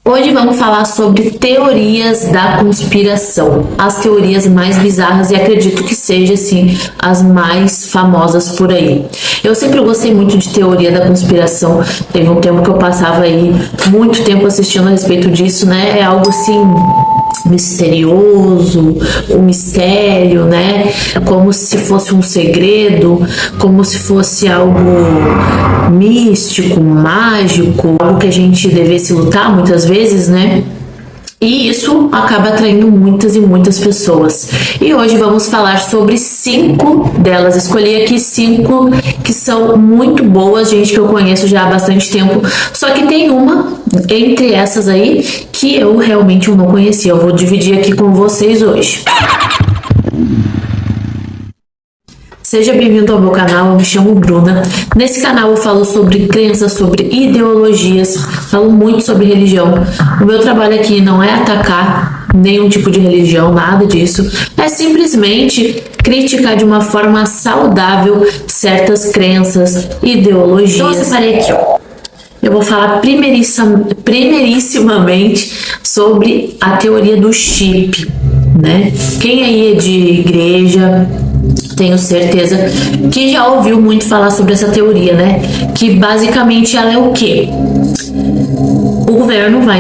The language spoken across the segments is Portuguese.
Hoje vamos falar sobre teorias da conspiração, as teorias mais bizarras e acredito que seja assim as mais famosas por aí. Eu sempre gostei muito de teoria da conspiração, teve um tempo que eu passava aí muito tempo assistindo a respeito disso, né? É algo assim misterioso, um mistério, né? Como se fosse um segredo, como se fosse algo místico, mágico, algo que a gente devesse lutar muitas vezes, né? E isso acaba atraindo muitas e muitas pessoas. E hoje vamos falar sobre 5 delas. Escolhi aqui 5 que são muito boas, gente que eu conheço já há bastante tempo. Só que tem uma entre essas aí que eu realmente não conhecia. Eu vou dividir aqui com vocês hoje. Seja bem-vindo ao meu canal, eu me chamo Bruna. Nesse canal eu falo sobre crenças, sobre ideologias, falo muito sobre religião. O meu trabalho aqui não é atacar nenhum tipo de religião, nada disso. É simplesmente criticar de uma forma saudável certas crenças, ideologias. Então eu separei aqui, ó. Eu vou falar primeirissimamente sobre a teoria do chip, né? Quem aí é de igreja, tenho certeza que já ouviu muito falar sobre essa teoria, né? Que basicamente ela é o quê? O governo vai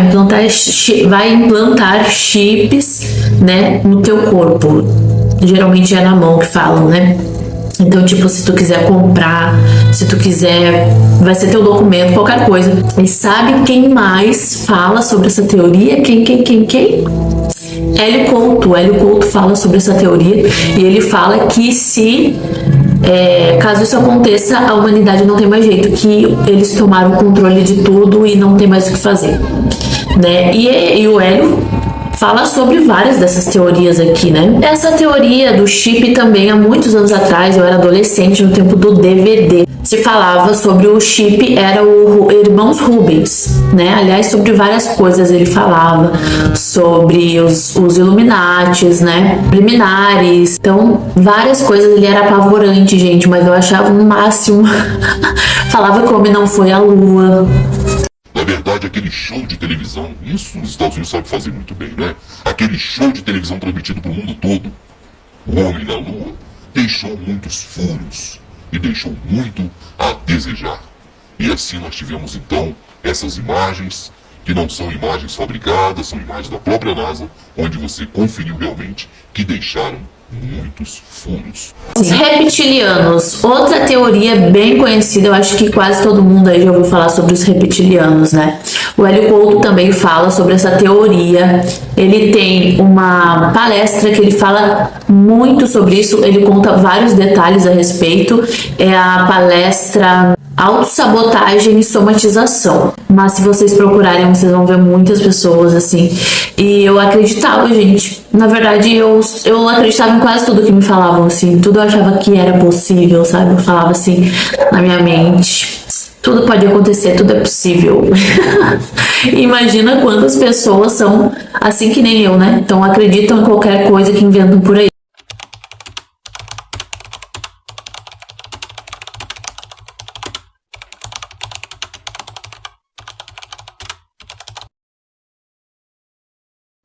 implantar chips, né, no teu corpo. Geralmente é na mão que falam, né? Então, tipo, se tu quiser comprar, se tu quiser, vai ser teu documento, qualquer coisa. E sabe quem mais fala sobre essa teoria? Quem? Hélio Couto fala sobre essa teoria e ele fala que caso isso aconteça, a humanidade não tem mais jeito, que eles tomaram o controle de tudo e não tem mais o que fazer, né? E o Hélio fala sobre várias dessas teorias aqui, né? Essa teoria do chip também, há muitos anos atrás, eu era adolescente, no tempo do DVD, se falava sobre o chip, era o Irmãos Rubens, né? Aliás, sobre várias coisas ele falava, sobre os Illuminatis, né? Liminares, então, várias coisas, ele era apavorante, gente, mas eu achava o máximo. Falava que o homem não foi à lua. Na verdade, aquele show de televisão, isso os Estados Unidos sabem fazer muito bem, né? Aquele show de televisão transmitido para o mundo todo, o homem na lua, deixou muitos furos e deixou muito a desejar. E assim nós tivemos então essas imagens, que não são imagens fabricadas, são imagens da própria NASA, onde você conferiu realmente que deixaram muitos furos. Os reptilianos, outra teoria bem conhecida, eu acho que quase todo mundo aí já ouviu falar sobre os reptilianos, né? O Hélio Couto também fala sobre essa teoria, ele tem uma palestra que ele fala muito sobre isso, ele conta vários detalhes a respeito, é a palestra Autossabotagem e Somatização. Mas se vocês procurarem, vocês vão ver muitas pessoas assim. E eu acreditava, gente. Na verdade, eu acreditava em quase tudo que me falavam, assim. Tudo eu achava que era possível, sabe? Eu falava assim na minha mente. Tudo pode acontecer, tudo é possível. Imagina quantas pessoas são assim que nem eu, né? Então acreditam em qualquer coisa que inventam por aí.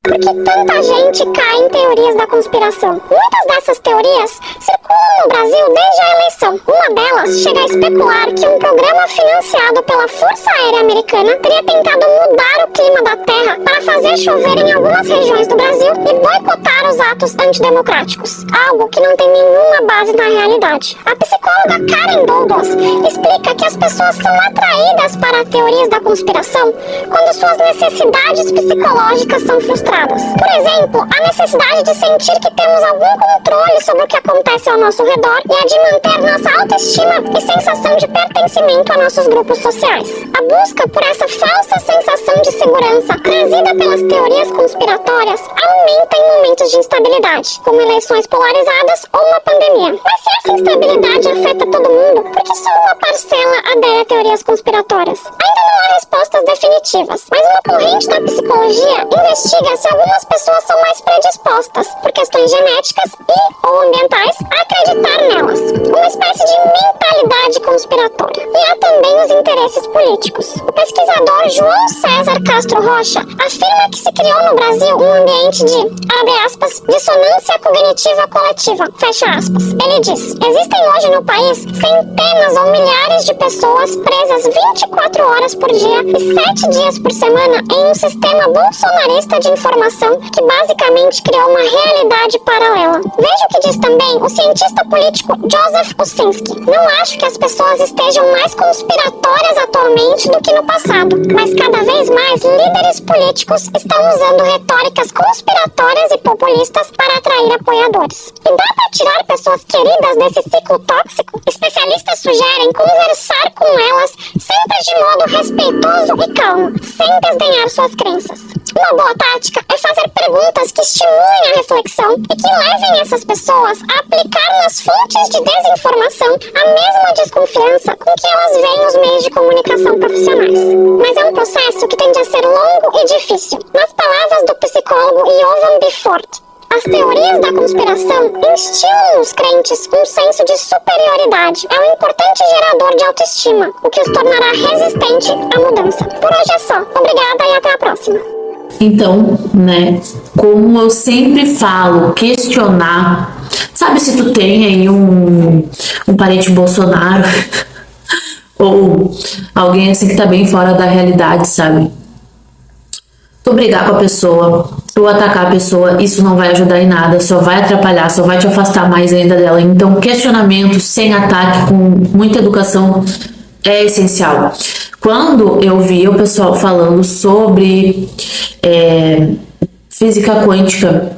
Por que tanta gente cai em teorias da conspiração? Muitas dessas teorias circulam no Brasil desde a eleição. Uma delas chega a especular que um programa financiado pela Força Aérea Americana teria tentado mudar o clima da Terra para fazer chover em algumas regiões do Brasil e boicotar os atos antidemocráticos, algo que não tem nenhuma base na realidade. A psicóloga Karen Douglas explica que as pessoas são atraídas para teorias da conspiração quando suas necessidades psicológicas são frustradas. Por exemplo, a necessidade de sentir que temos algum controle sobre o que acontece ao nosso redor e a de manter nossa autoestima e sensação de pertencimento a nossos grupos sociais. A busca por essa falsa sensação de segurança traz trazida pelas teorias conspiratórias aumenta em momentos de instabilidade, como eleições polarizadas ou uma pandemia. Mas se essa instabilidade afeta todo mundo, por que só uma parcela adere a teorias conspiratórias? Ainda não há respostas definitivas, mas uma corrente da psicologia investiga se algumas pessoas são mais predispostas, por questões genéticas e ou ambientais, a acreditar nelas. Uma espécie de mentalidade conspiratória. E há também os interesses políticos. O pesquisador João César Castro Rocha afirma que se criou no Brasil um ambiente de, abre aspas, dissonância cognitiva coletiva, fecha aspas. Ele diz, existem hoje no país centenas ou milhares de pessoas presas 24 horas por dia e 7 dias por semana em um sistema bolsonarista de informação que basicamente criou uma realidade paralela. Veja o que diz também o cientista político Joseph Kosinski. Não acho que as pessoas estejam mais conspiratórias atualmente do que no passado, mas cada vez mais líderes políticos estão usando retóricas conspiratórias e populistas para atrair apoiadores. E dá para tirar pessoas queridas desse ciclo tóxico? Especialistas sugerem conversar com elas sempre de modo respeitoso e calmo, sem desdenhar suas crenças. Uma boa tática é fazer perguntas que estimulem a reflexão e que levem essas pessoas a aplicar nas fontes de desinformação a mesma desconfiança com que elas veem os meios de comunicação profissionais. Mas é um processo que tende a ser longo e difícil. Nas palavras do psicólogo Yovan Bifort, as teorias da conspiração instilam nos crentes um senso de superioridade. É um importante gerador de autoestima, o que os tornará resistente à mudança. Por hoje é só. Obrigada e até a próxima. Então, né, como eu sempre falo, questionar. Sabe se tu tem aí um parente Bolsonaro ou alguém assim que tá bem fora da realidade, sabe? Tu brigar com a pessoa, tu atacar a pessoa, isso não vai ajudar em nada, só vai atrapalhar, só vai te afastar mais ainda dela. Então, questionamento sem ataque, com muita educação, é essencial. Quando eu vi o pessoal falando sobre física quântica,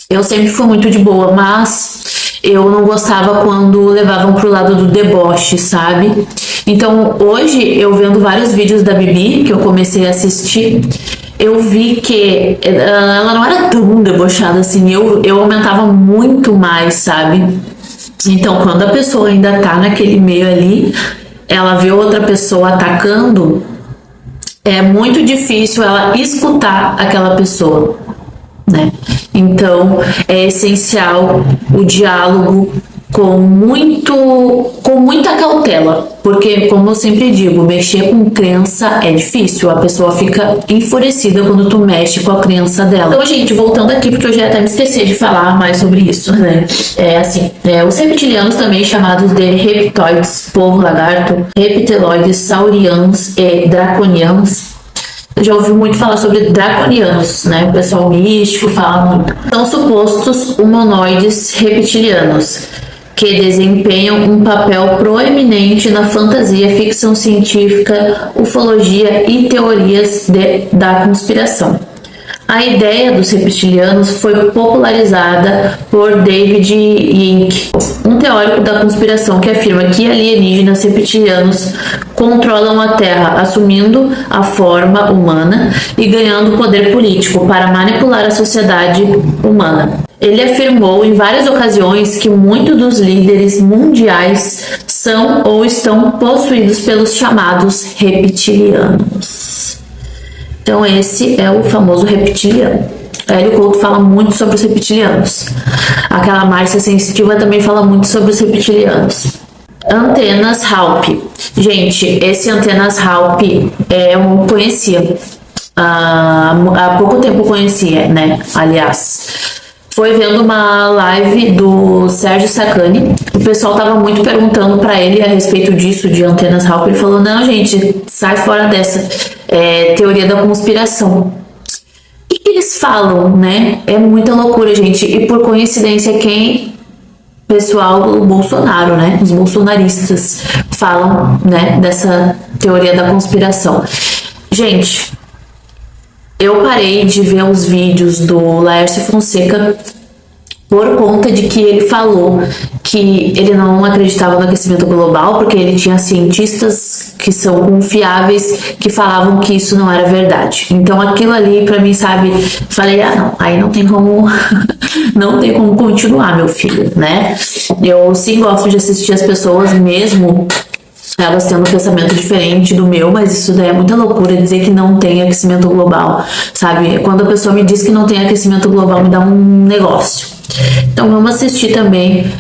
eu sempre fui muito de boa, mas eu não gostava quando levavam pro lado do deboche, sabe? Então, hoje, eu vendo vários vídeos da Bibi, que eu comecei a assistir, eu vi que ela não era tão debochada assim, eu aumentava muito mais, sabe? Então, quando a pessoa ainda tá naquele meio ali, ela vê outra pessoa atacando, é muito difícil ela escutar aquela pessoa, né? Então, é essencial o diálogo com muita cautela, porque, como eu sempre digo, mexer com crença é difícil, a pessoa fica enfurecida quando tu mexe com a crença dela. Então, gente, voltando aqui, porque eu já até me esqueci de falar mais sobre isso, né? Os reptilianos, também chamados de reptoides, povo lagarto, reptiloides, saurianos e draconianos. Eu já ouvi muito falar sobre draconianos, né? O pessoal místico fala muito. São supostos humanoides reptilianos, que desempenham um papel proeminente na fantasia, ficção científica, ufologia e teorias da conspiração. A ideia dos reptilianos foi popularizada por David Icke, um teórico da conspiração que afirma que alienígenas reptilianos controlam a Terra, assumindo a forma humana e ganhando poder político para manipular a sociedade humana. Ele afirmou em várias ocasiões que muitos dos líderes mundiais são ou estão possuídos pelos chamados reptilianos. Então esse é o famoso reptiliano. Hélio Couto fala muito sobre os reptilianos. Aquela Márcia Sensitiva também fala muito sobre os reptilianos. Antenas HALP. Gente, esse Antenas HALP eu não conhecia. Há pouco tempo eu conhecia, né? Aliás, foi vendo uma live do Sérgio Sacani. O pessoal tava muito perguntando para ele a respeito disso, de Antenas HALP. Ele falou, não, gente, sai fora dessa teoria da conspiração. O que eles falam, né? É muita loucura, gente. E por coincidência, pessoal do Bolsonaro, né? Os bolsonaristas falam, né, dessa teoria da conspiração. Gente, eu parei de ver os vídeos do Laércio Fonseca por conta de que ele falou que ele não acreditava no aquecimento global, porque ele tinha cientistas que são confiáveis que falavam que isso não era verdade. Então aquilo ali pra mim, sabe, falei, não, aí não tem como não tem como continuar, meu filho, né? Eu sim gosto de assistir as pessoas, mesmo elas tendo um pensamento diferente do meu, mas isso daí é muita loucura dizer que não tem aquecimento global, sabe? Quando a pessoa me diz que não tem aquecimento global, me dá um negócio. Então vamos assistir também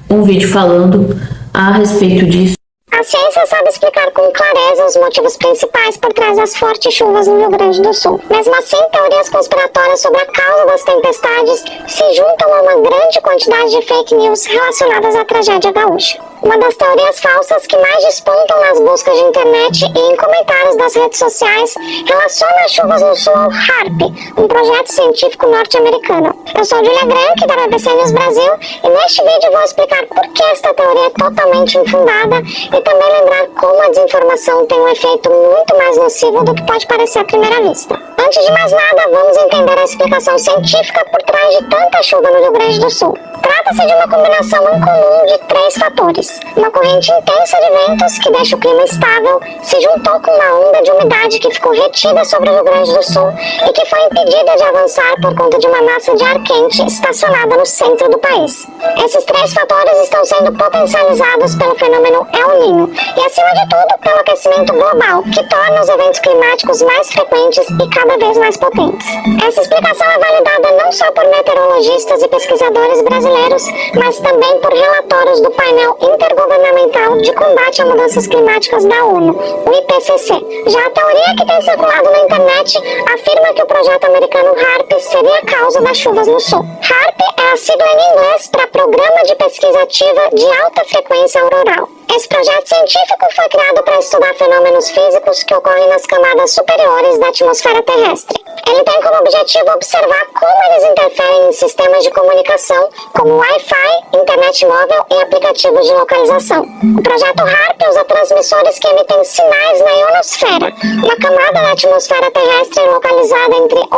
um vídeo falando a respeito disso. A ciência sabe explicar com clareza os motivos principais por trás das fortes chuvas no Rio Grande do Sul. Mesmo assim, teorias conspiratórias sobre a causa das tempestades se juntam a uma grande quantidade de fake news relacionadas à tragédia gaúcha. Uma das teorias falsas que mais despontam nas buscas de internet e em comentários das redes sociais relaciona as chuvas no sul ao HAARP, um projeto científico norte-americano. Eu sou Julia Grank, da BBC News Brasil, e neste vídeo vou explicar por que esta teoria é totalmente infundada e também lembrar como a desinformação tem um efeito muito mais nocivo do que pode parecer à primeira vista. Antes de mais nada, vamos entender a explicação científica por trás de tanta chuva no Rio Grande do Sul. Trata-se de uma combinação incomum de 3 fatores. Uma corrente intensa de ventos que deixa o clima estável se juntou com uma onda de umidade que ficou retida sobre o Rio Grande do Sul e que foi impedida de avançar por conta de uma massa de ar quente estacionada no centro do país. Esses 3 fatores estão sendo potencializados pelo fenômeno El Niño e, acima de tudo, pelo aquecimento global, que torna os eventos climáticos mais frequentes e cada vez mais potentes. Essa explicação é validada não só por meteorologistas e pesquisadores brasileiros, mas também por relatórios do painel intergovernamental de combate a mudanças climáticas da ONU, o IPCC. Já a teoria que tem circulado na internet afirma que o projeto americano HAARP seria a causa das chuvas no sul. HAARP é a sigla em inglês para Programa de Pesquisa Ativa de Alta Frequência Auroral. Esse projeto científico foi criado para estudar fenômenos físicos que ocorrem nas camadas superiores da atmosfera terrestre. Ele tem como objetivo observar como eles interferem em sistemas de comunicação, como Wi-Fi, internet móvel e aplicativos de localização. O projeto HAARP usa transmissores que emitem sinais na ionosfera, uma camada da atmosfera terrestre localizada entre 80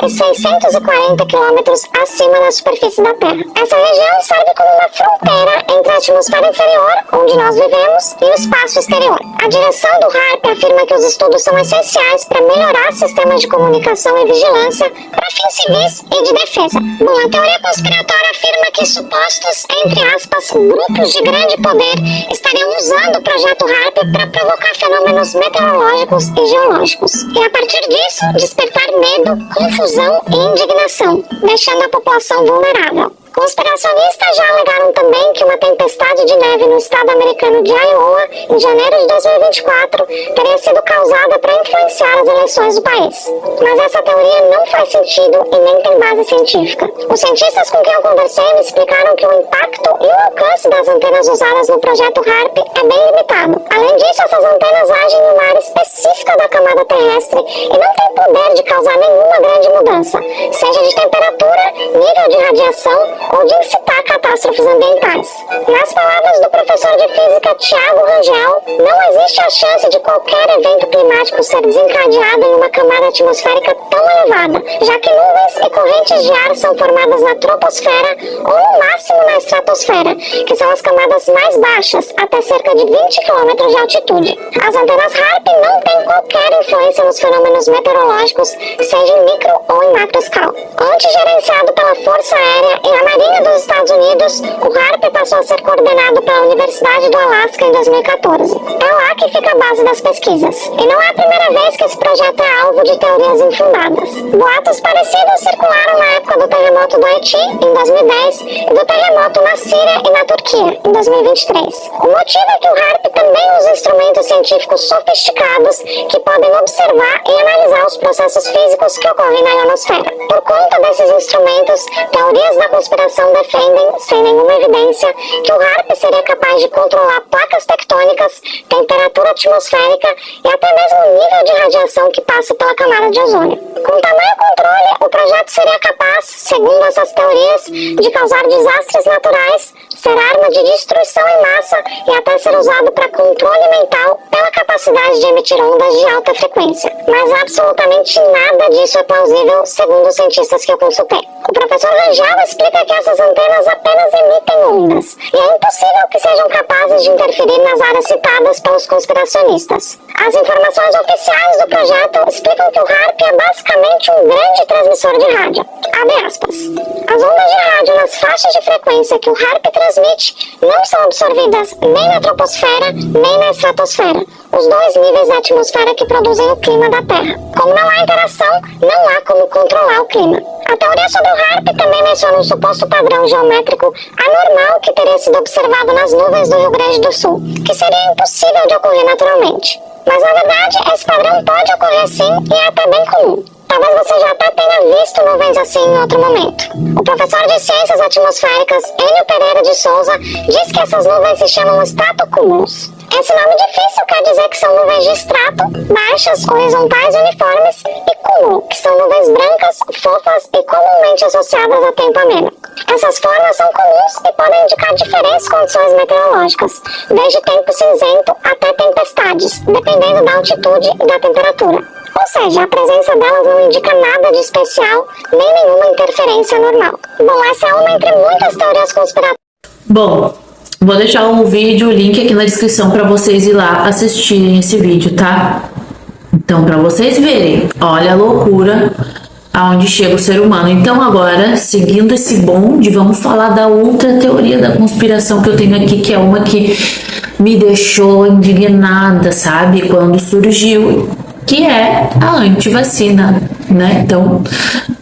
e 640 quilômetros acima da superfície da Terra. Essa região serve como uma fronteira entre a atmosfera inferior, onde nós vivemos, e o espaço exterior. A direção do HAARP afirma que os estudos são essenciais para melhorar sistemas de comunicação e vigilância para fins civis e de defesa. Bom, a teoria conspiratória afirma que supostos, entre aspas, grupos de grande poder estariam usando o projeto HAARP para provocar fenômenos meteorológicos e geológicos. E a partir disso, despertar medo, confusão e indignação, deixando a população vulnerável. Conspiracionistas já alegaram também que uma tempestade de neve no estado americano de Iowa, em janeiro de 2024, teria sido causada para influenciar as eleições do país. Mas essa teoria não faz sentido e nem tem base científica. Os cientistas com quem eu conversei me explicaram que o impacto e o alcance das antenas usadas no projeto HAARP é bem limitado. Além disso, essas antenas agem em uma área específica da camada terrestre e não têm poder de causar nenhuma grande mudança, seja de temperatura, nível de radiação ou de incitar catástrofes ambientais. Nas palavras do professor de física Tiago Rangel, não existe a chance de qualquer evento climático ser desencadeado em uma camada atmosférica tão elevada, já que nuvens e correntes de ar são formadas na troposfera ou no máximo na estratosfera, que são as camadas mais baixas, até cerca de 20 km de altitude. As antenas HAARP não têm qualquer influência nos fenômenos meteorológicos, seja em micro ou em macro escala. Antes gerenciado pela Força Aérea e a Marinha dos Estados Unidos, o HAARP passou a ser coordenado pela Universidade do Alasca em 2014. É lá que fica a base das pesquisas. E não é a primeira vez que esse projeto é alvo de teorias infundadas. Boatos parecidos circularam na época do terremoto do Haiti, em 2010, e do terremoto na Síria e na Turquia, em 2023. O motivo é que o HAARP também usa instrumentos científicos sofisticados que podem observar e analisar os processos físicos que ocorrem na ionosfera. Por conta desses instrumentos, teorias da conspiração defendem, sem nenhuma evidência, que o HAARP seria capaz de controlar placas tectônicas, temperatura atmosférica e até mesmo o nível de radiação que passa pela camada de ozônio. Com tamanho controle, o projeto seria capaz, segundo essas teorias, de causar desastres naturais, ser arma de destruição em massa e até ser usado para controle mental pela capacidade de emitir ondas de alta frequência. Mas absolutamente nada disso é plausível, segundo os cientistas que eu consultei. O professor Rangel explica que essas antenas apenas emitem ondas, e é impossível que sejam capazes de interferir nas áreas citadas pelos conspiracionistas. As informações oficiais do projeto explicam que o HAARP é basicamente um grande transmissor de rádio. Abre aspas. As ondas de rádio nas faixas de frequência que o HAARP transmite não são absorvidas nem na troposfera nem na estratosfera, os dois níveis da atmosfera que produzem o clima da Terra. Como não há interação, não há como controlar o clima. A teoria sobre o HAARP também menciona um suposto padrão geométrico anormal que teria sido observado nas nuvens do Rio Grande do Sul, que seria impossível de ocorrer naturalmente. Mas na verdade, esse padrão pode ocorrer sim e é até bem comum. Talvez você já até tenha visto nuvens assim em outro momento. O professor de Ciências Atmosféricas, Enio Pereira de Souza, diz que essas nuvens se chamam estratocúmulos. Esse nome difícil quer dizer que são nuvens de estrato, baixas, horizontais e uniformes, e cúmulo, que são nuvens brancas, fofas e comumente associadas a tempo ameno. Essas formas são comuns e podem indicar diferentes condições meteorológicas, desde tempo cinzento até tempestades, dependendo da altitude e da temperatura. Ou seja, a presença delas não indica nada de especial, nem nenhuma interferência normal. Bom, essa é uma entre muitas teorias conspiratórias. Bom, vou deixar o vídeo, o link aqui na descrição para vocês ir lá assistirem esse vídeo, tá? Então, para vocês verem, olha a loucura aonde chega o ser humano. Então, agora, seguindo esse bonde, vamos falar da outra teoria da conspiração que eu tenho aqui, que é uma que me deixou indignada, sabe? Quando surgiu, que é a antivacina, né? Então,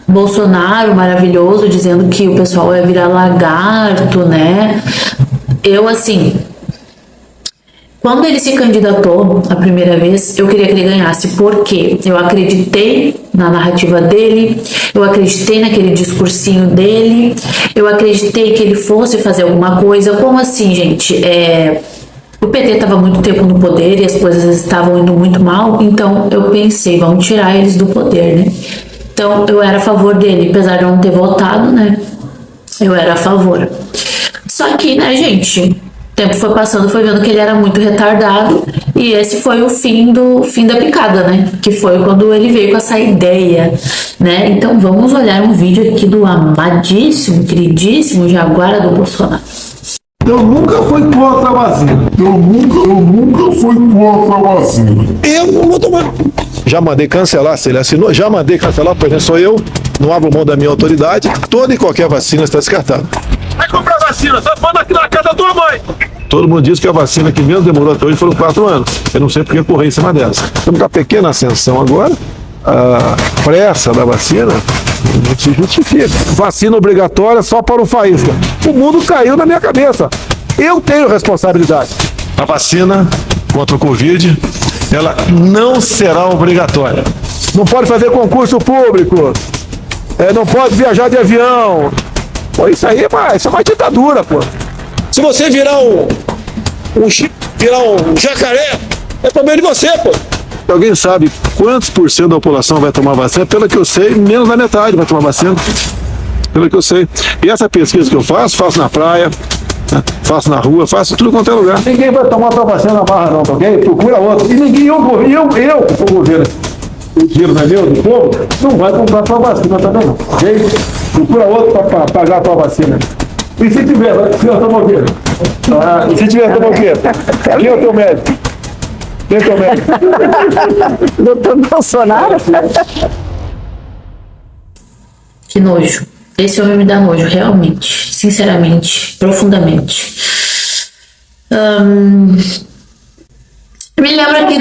Bolsonaro, maravilhoso, dizendo que o pessoal vai virar lagarto, né? Eu, assim, quando ele se candidatou a primeira vez, eu queria que ele ganhasse, porque eu acreditei na narrativa dele, eu acreditei naquele discursinho dele, eu acreditei que ele fosse fazer alguma coisa. Como assim, gente? O PT estava muito tempo no poder e as coisas estavam indo muito mal, então eu pensei, vamos tirar eles do poder, né? Então eu era a favor dele, apesar de eu não ter votado, né? Eu era a favor. Só que, né, gente, o tempo foi passando, foi vendo que ele era muito retardado, e esse foi o fim da picada, né? Que foi quando ele veio com essa ideia, né? Então vamos olhar um vídeo aqui do amadíssimo, queridíssimo Jaguara do Bolsonaro. Eu nunca fui contra a vacina. Eu nunca fui contra a vacina. Eu não vou tomar. Já mandei cancelar, se ele assinou, já mandei cancelar, por exemplo, sou eu, não abro mão da minha autoridade, toda e qualquer vacina está descartada. Vai comprar vacina, tá falando aqui na casa da tua mãe. Todo mundo diz que a vacina que menos demorou até hoje foram 4 anos. Eu não sei porque correr em cima dessa. Estamos com a pequena ascensão agora, a pressa da vacina não se justifica. Vacina obrigatória só para o faísca. O mundo caiu na minha cabeça. Eu tenho responsabilidade. A vacina contra o Covid, ela não será obrigatória. Não pode fazer concurso público. Não pode viajar de avião. Pô, isso aí isso é uma ditadura, pô. Se você virar um jacaré, é problema de você, pô. Alguém sabe quantos por cento da população vai tomar vacina? Pelo que eu sei, menos da metade vai tomar vacina. Pelo que eu sei. E essa pesquisa que eu faço na praia, né? Faço na rua, faço tudo quanto é lugar. Ninguém vai tomar tua vacina na barra não, tá ok? Procura outro. E ninguém, eu que sou o governo, o dinheiro não é meu, do povo, não vai comprar tua vacina também não, ok? Procura outro para pagar a tua vacina. E se tiver, senhor Tomoqueiro? E se tiver Tomoqueiro? Quem é o teu médico? Quem é o teu médico? Doutor Bolsonaro? Que nojo. Esse homem me dá nojo, realmente. Sinceramente, profundamente. Me lembra aqui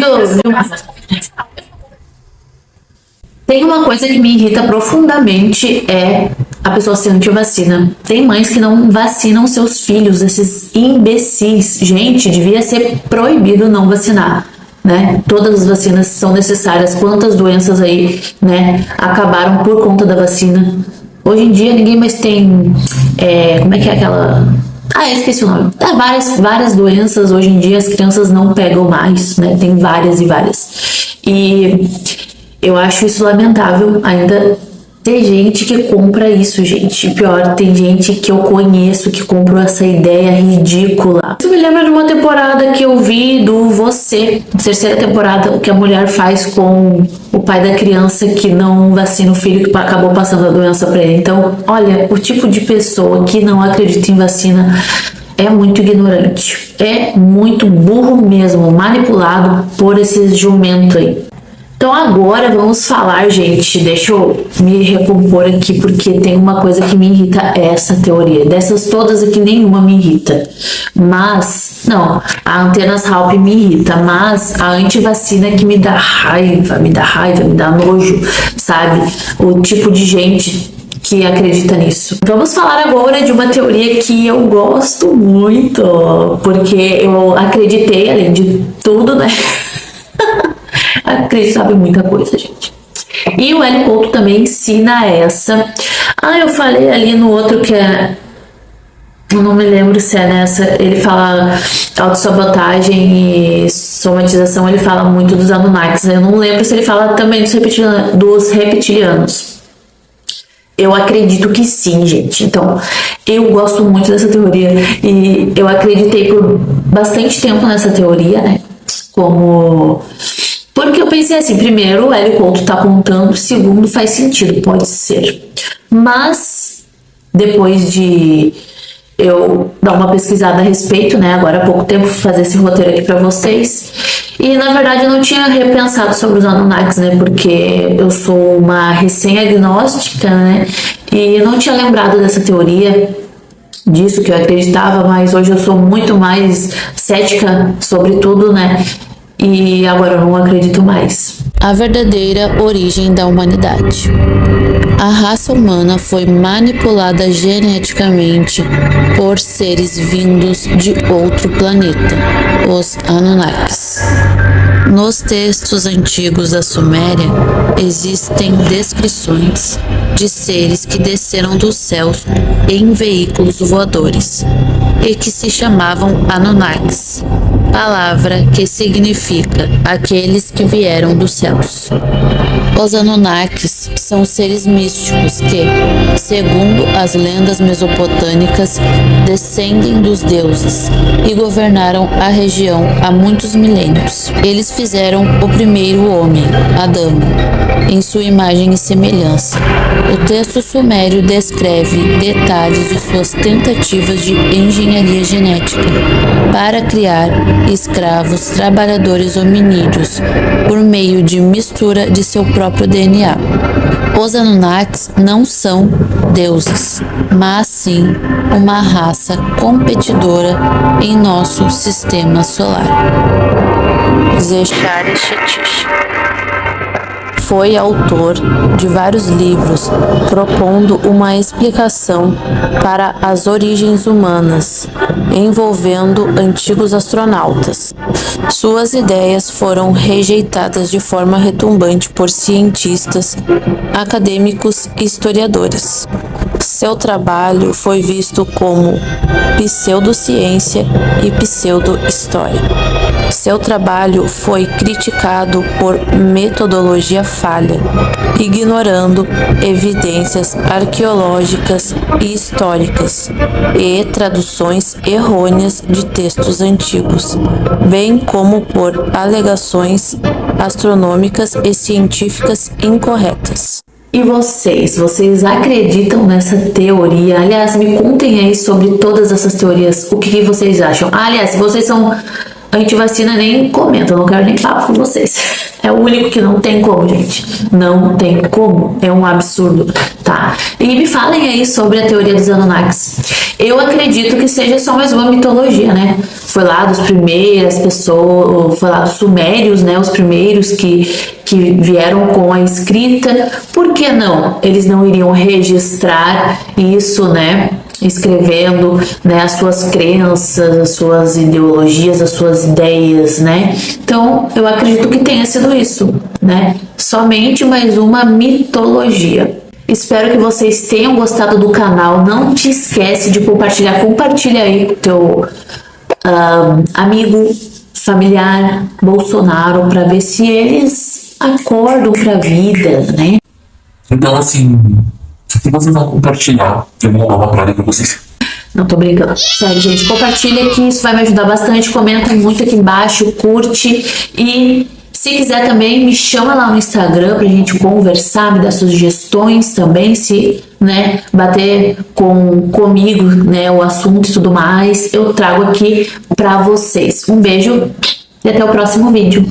Tem uma coisa que me irrita profundamente, é a pessoa ser anti-vacina. Tem mães que não vacinam seus filhos, esses imbecis. Gente, devia ser proibido não vacinar, né? Todas as vacinas são necessárias. Quantas doenças aí, né, acabaram por conta da vacina? Hoje em dia ninguém mais tem, como é que é aquela... esqueci o nome. Várias doenças hoje em dia as crianças não pegam mais, né? Tem várias e várias. E eu acho isso lamentável, ainda Tem gente que compra isso, gente. Pior, tem gente que eu conheço que comprou essa ideia ridícula. Isso me lembra de uma temporada que eu vi do Você, terceira temporada, o que a mulher faz com o pai da criança que não vacina o filho que acabou passando a doença pra ele. Então, olha, o tipo de pessoa que não acredita em vacina é muito ignorante. É muito burro mesmo, manipulado por esses jumentos aí. Então agora vamos falar, gente, deixa eu me recompor aqui porque tem uma coisa que me irrita, essa teoria. Dessas todas aqui, nenhuma me irrita. Mas, não, a antenas Halp me irrita, mas a antivacina que me dá raiva, me dá nojo, sabe? O tipo de gente que acredita nisso. Vamos falar agora de uma teoria que eu gosto muito, porque eu acreditei, além de tudo, né? Acreditava em muita coisa, gente. E o Hélio Couto também ensina essa. Eu falei ali no outro que é... Eu não me lembro se é nessa. Ele fala autossabotagem e somatização. Ele fala muito dos Anunnakis. Eu não lembro se ele fala também dos reptilianos. Eu acredito que sim, gente. Então, eu gosto muito dessa teoria. E eu acreditei por bastante tempo nessa teoria, né? Porque eu pensei assim, primeiro, o Hélio Couto tá contando, segundo, faz sentido, pode ser. Mas, depois de eu dar uma pesquisada a respeito, né, agora há pouco tempo, fazer esse roteiro aqui pra vocês, e na verdade eu não tinha repensado sobre os Anunnakis, né, porque eu sou uma recém-agnóstica, né, e eu não tinha lembrado dessa teoria, disso que eu acreditava, mas hoje eu sou muito mais cética sobre tudo, né, e agora eu não acredito mais. A verdadeira origem da humanidade. A raça humana foi manipulada geneticamente por seres vindos de outro planeta, os Anunnakis. Nos textos antigos da Suméria, existem descrições de seres que desceram dos céus em veículos voadores e que se chamavam Anunnakis, palavra que significa aqueles que vieram dos céus. Os Anunnakis são seres místicos que, segundo as lendas mesopotâmicas, descendem dos deuses e governaram a região há muitos milênios. Eles fizeram o primeiro homem, Adão, em sua imagem e semelhança. O texto sumério descreve detalhes de suas tentativas de engenharia genética para criar escravos trabalhadores hominídeos por meio de mistura de seu próprio DNA. Os Anunnakis não são deuses, mas sim uma raça competidora em nosso sistema solar. Zecharia Setish foi autor de vários livros propondo uma explicação para as origens humanas, envolvendo antigos astronautas. Suas ideias foram rejeitadas de forma retumbante por cientistas, acadêmicos e historiadores. Seu trabalho foi visto como pseudociência e pseudo-história. Seu trabalho foi criticado por metodologia falha, ignorando evidências arqueológicas e históricas e traduções errôneas de textos antigos, bem como por alegações astronômicas e científicas incorretas. E vocês acreditam nessa teoria? Aliás, me contem aí sobre todas essas teorias, o que vocês acham? Aliás, se vocês são antivacina, nem comenta, eu não quero nem falar com vocês. É o único que não tem como, gente. Não tem como. É um absurdo, tá? E me falem aí sobre a teoria dos Anunnakis. Eu acredito que seja só mais uma mitologia, né? Foi lá dos primeiras pessoas, foi lá dos sumérios, né? Os primeiros que vieram com a escrita. Por que não? Eles não iriam registrar isso, né? Escrevendo, né, as suas crenças, as suas ideologias, as suas ideias, né? Então, eu acredito que tenha sido isso, né? Somente mais uma mitologia. Espero que vocês tenham gostado do canal. Não te esquece de compartilhar. Compartilha aí com o teu amigo, familiar Bolsonaro, para ver se eles acordam para a vida, né? Então, assim, se vocês vão compartilhar, eu vou dar uma praga pra vocês. Não, tô brincando. Sério, gente, compartilha que isso vai me ajudar bastante. Comenta muito aqui embaixo, curte. E se quiser também, me chama lá no Instagram pra gente conversar, me dar sugestões também, se, né, bater comigo, né, o assunto e tudo mais. Eu trago aqui pra vocês. Um beijo e até o próximo vídeo.